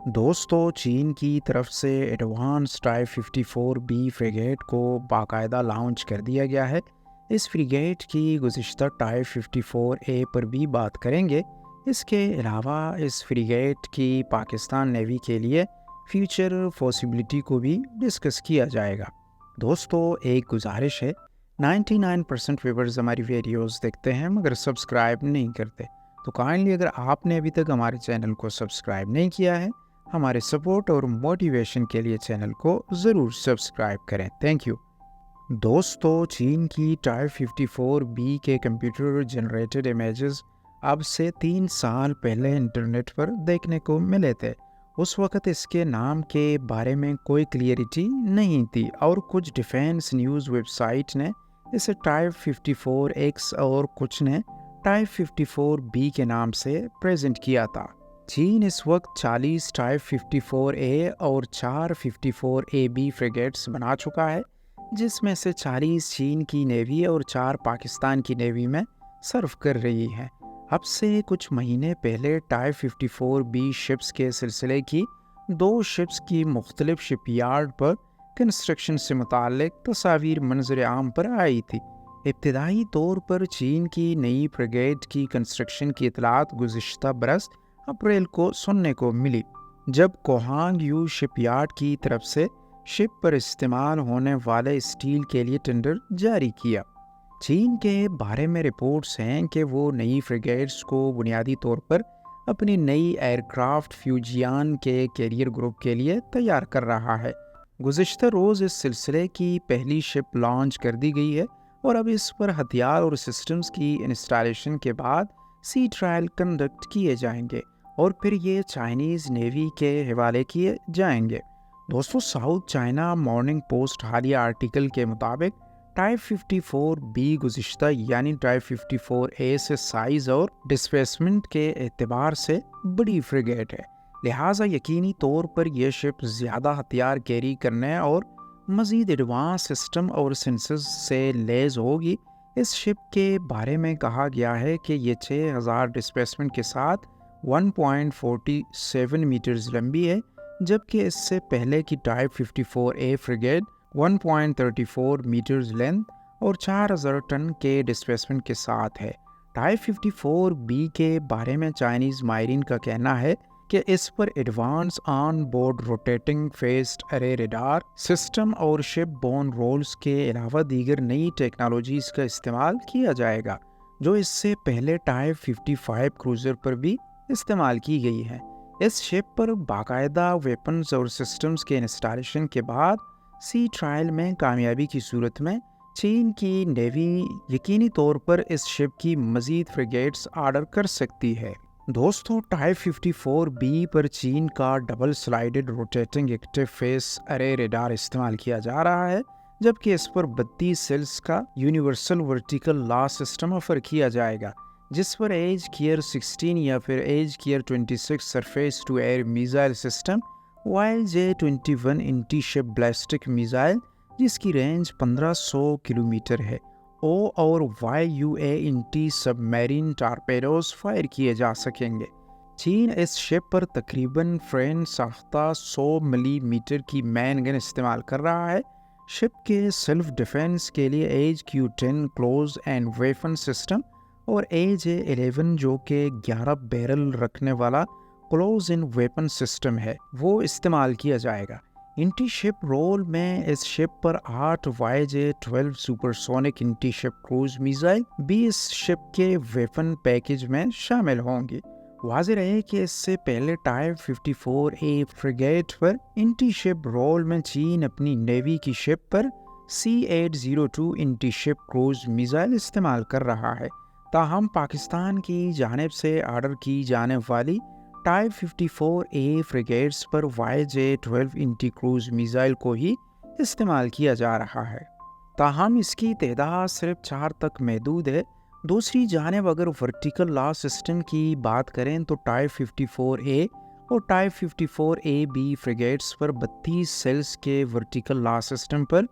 دوستو چین کی طرف سے ایڈوانس ٹائی 54B فریگیٹ کو باقاعدہ لانچ کر دیا گیا ہے۔ اس فریگیٹ کی گزشتہ ٹائی 54A پر بھی بات کریں گے۔ اس کے علاوہ اس فریگیٹ کی پاکستان نیوی کے لیے فیوچر پاسبلٹی کو بھی ڈسکس کیا جائے گا۔ دوستو ایک گزارش ہے، 99% ویورز ہماری ویڈیوز دیکھتے ہیں مگر سبسکرائب نہیں کرتے، تو کائنڈلی اگر آپ نے ابھی تک ہمارے چینل کو سبسکرائب نہیں کیا ہے، ہمارے سپورٹ اور موٹیویشن کے لیے چینل کو ضرور سبسکرائب کریں۔ Thank you. دوستو چین کی ٹائی 54B کے کمپیوٹر جنریٹڈ امیجز اب سے 3 سال پہلے انٹرنیٹ پر دیکھنے کو ملے تھے۔ اس وقت اس کے نام کے بارے میں کوئی کلیئرٹی نہیں تھی اور کچھ ڈیفینس نیوز ویب سائٹ نے اسے ٹائی 54X اور کچھ نے ٹائی 54B کے نام سے پریزنٹ کیا تھا۔ چین اس وقت 40 ٹائی 54A اور 4 54AB فریگیٹس بنا چکا ہے، جس میں سے 40 چین کی نیوی اور 4 پاکستان کی نیوی میں سرو کر رہی ہیں۔ اب سے کچھ مہینے پہلے ٹائی 54B شپس کے سلسلے کی 2 شپس کی مختلف شپ یارڈ پر کنسٹرکشن سے متعلق تصاویر منظر عام پر آئی تھی۔ ابتدائی طور پر چین کی نئی فریگیٹ کی کنسٹرکشن کی اطلاعات گزشتہ برس اپریل کو سننے کو ملی، جب کوہانگ یو شپ یارڈ کی طرف سے شپ پر استعمال ہونے والے اسٹیل کے لیے ٹینڈر جاری کیا۔ چین کے بارے میں رپورٹس ہیں کہ وہ نئی فریگیٹس کو بنیادی طور پر اپنی نئی ایئر کرافٹ فیوجیان کے کیریئر گروپ کے لیے تیار کر رہا ہے۔ گزشتہ روز اس سلسلے کی پہلی شپ لانچ کر دی گئی ہے اور اب اس پر ہتھیار اور سسٹمز کی انسٹالیشن کے بعد سی ٹرائل کنڈکٹ کیے جائیں گے اور پھر یہ چائنیز نیوی کے حوالے کیے جائیں گے۔ دوستو ساؤتھ چائنا مارننگ پوسٹ حالیہ آرٹیکل کے مطابق ٹائی 54B گزشتہ یعنی ٹائی 54A سے سائز اور ڈسپلیسمنٹ کے اعتبار سے بڑی فریگیٹ ہے، لہٰذا یقینی طور پر یہ شپ زیادہ ہتھیار کیری کرنے اور مزید ایڈوانس سسٹم اور سینسرز سے لیس ہوگی۔ اس شپ کے بارے میں کہا گیا ہے کہ یہ 6000 ڈسپلیسمنٹ کے ساتھ 1.47 میٹرز لمبی ہے، جبکہ اس سے پہلے کی tie 54A frigate 1.34 matters length اور 4000 ٹن کے ڈسپلیسمنٹ کے ساتھ ہے۔ ٹائی 54B کے بارے میں چائنیز ماہرین کا کہنا ہے کہ اس پر advance on board rotating phased array radar system اور شپ بون رولز کے علاوہ دیگر نئی ٹیکنالوجیز کا استعمال کیا جائے گا، جو اس سے پہلے ٹائی 55 کروزر پر بھی استعمال کی گئی ہے۔ اس شپ پر باقاعدہ ویپنز اور سسٹمز کے انسٹالیشن کے بعد سی ٹرائل میں کامیابی کی صورت میں چین کی نیوی یقینی طور پر اس شپ کی مزید فریگیٹس آرڈر کر سکتی ہے۔ دوستو ٹائی 54B پر چین کا ڈبل سلائیڈڈ روٹیٹنگ ایکٹیو فیس ارے ریڈار استعمال کیا جا رہا ہے، جبکہ اس پر 32 سیلز کا یونیورسل ورٹیکل لا سسٹم آفر کیا جائے گا، جس پر ایج کیئر 16 یا پھر ایج کیئر 26 surface to air missile system, YJ-21 anti ship ballistic missile جس کی رینج 1500 کلومیٹر ہے، اور YUA anti submarine torpedoes fire کیے جا سکیں گے۔ چین اس شپ پر تقریباً فریم ساختہ 100 ملی میٹر کی مین گن استعمال کر رہا ہے۔ شپ کے سیلف ڈیفنس کے لیے HQ-10 close and weapon system اور AJ-11 جو کہ 11 بیرل رکھنے والا کلوز ان ویپن سسٹم ہے، وہ استعمال کیا جائے گا۔ انٹی شپ رول میں اس شپ پر 8 YJ-12 سپر سونک انٹی شپ کروز میزائل بھی اس شپ کے ویپن پیکج میں شامل ہوں گے۔ واضح رہے کہ اس سے پہلے ٹائی 54A فریگیٹ پر انٹی شپ رول میں چین اپنی نیوی کی شپ پر C-802 انٹی شپ کروز میزائل استعمال کر رہا ہے، تاہم پاکستان کی جانب سے آرڈر کی جانے والی ٹائی 54A فریگیٹس پر YJ-12 انٹی کروز میزائل کو ہی استعمال کیا جا رہا ہے، تاہم اس کی تعداد صرف 4 تک محدود ہے۔ دوسری جانب اگر ورٹیکل لا سسٹم کی بات کریں تو ٹائی 54A اور ٹائی 54AB فریگیٹس پر 32 سیلز کے ورٹیکل لا سسٹم پر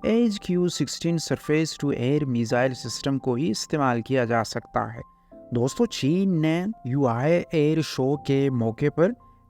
HQ-16 surface to air missile system کو ہی استعمال کیا جا سکتا ہے۔ دوستو چین نے UI ایئر شو کے موقع پر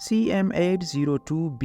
CM-802B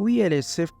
VLSF